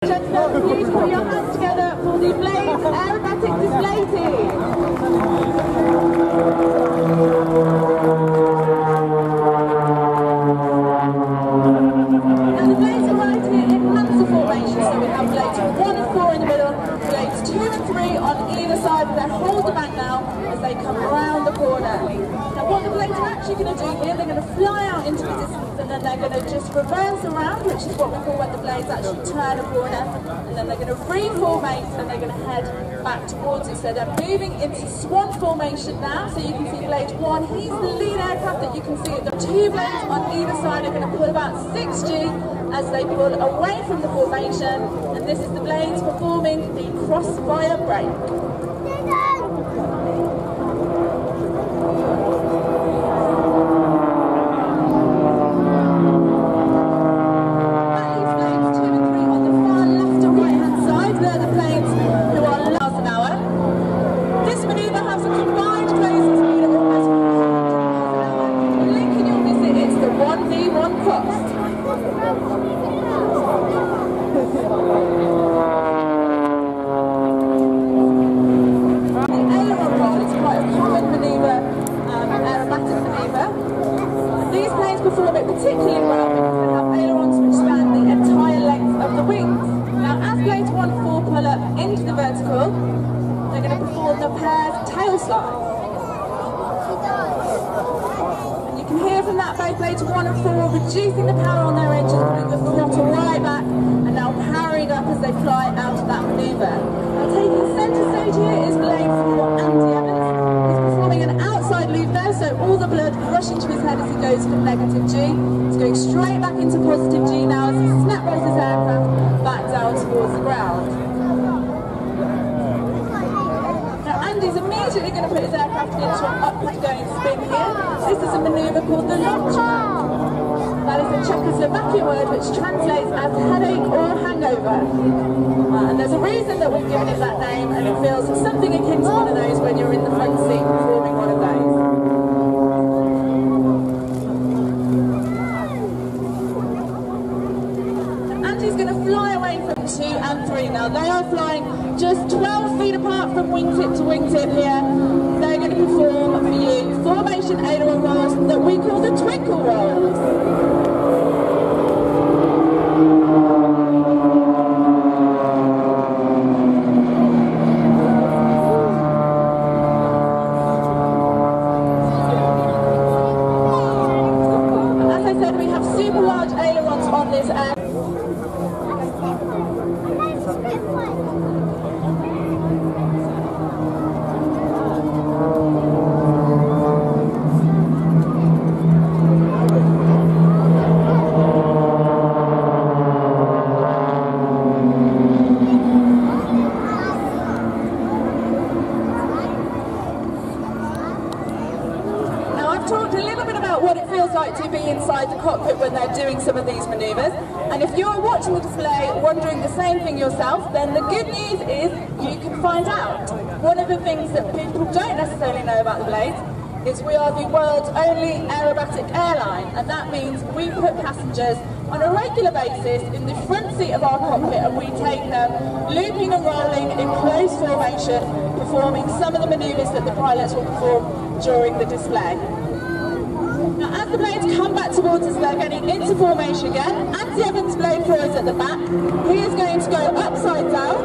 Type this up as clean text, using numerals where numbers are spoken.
Gentlemen, please put your hands together for the Blades Aerobatic Display Team. Now the blades are right here in Panzer formation, so we have blades 1 and 4 in the middle, blades 2 and 3 on either side, but they hold the back now as they come around the corner. Now what the blades are actually going to do here, they're going to fly out into the distance and then they're going to just reverse around, which is what we call when the blades actually turn a corner, and then they're going to reformate and they're going to head back towards it. So they're moving into swan formation now, so you can see blade 1, he's the lead aircraft that you can see. The 2 blades on either side are going to pull about 6G as they pull away from the formation, and this is the blades performing the crossfire break. Perform it particularly well because they have ailerons which span the entire length of the wings. Now as blades 1 and 4 pull up into the vertical, they're going to perform the paired tail slide. And you can hear from that both blades 1 and 4 reducing the power on their engines, putting the throttle right back and now powering up as they fly out of that manoeuvre. Now taking centre stage here is blade 4, Andy Evans. He's performing an outside loop there, so all the blood rushing to his head as he goes from negative G. He's going straight back into positive G now as he snap rolls his aircraft back down towards the ground. Now Andy's immediately going to put his aircraft into an upward going spin here. This is a manoeuvre called the launch mode. That is a Czechoslovakian word which translates as headache or hangover. And there's a reason that we've given it that name, and it feels something akin to one of those when you're in the front seat performing one of those. Andy's going to fly away from 2 and 3 now. They are flying just 12 feet apart from wingtip to wingtip here. They're going to perform for you formation aileron rolls that we call the twinkle rolls. What it feels like to be inside the cockpit when they're doing some of these manoeuvres. And if you're watching the display wondering the same thing yourself, then the good news is you can find out. One of the things that people don't necessarily know about the Blades is we are the world's only aerobatic airline, and that means we put passengers on a regular basis in the front seat of our cockpit and we take them looping and rolling in close formation, performing some of the manoeuvres that the pilots will perform during the display. Now as the blades come back towards us, they're getting into formation again. Andy Evans' blade 4 is at the back. He is going to go upside down.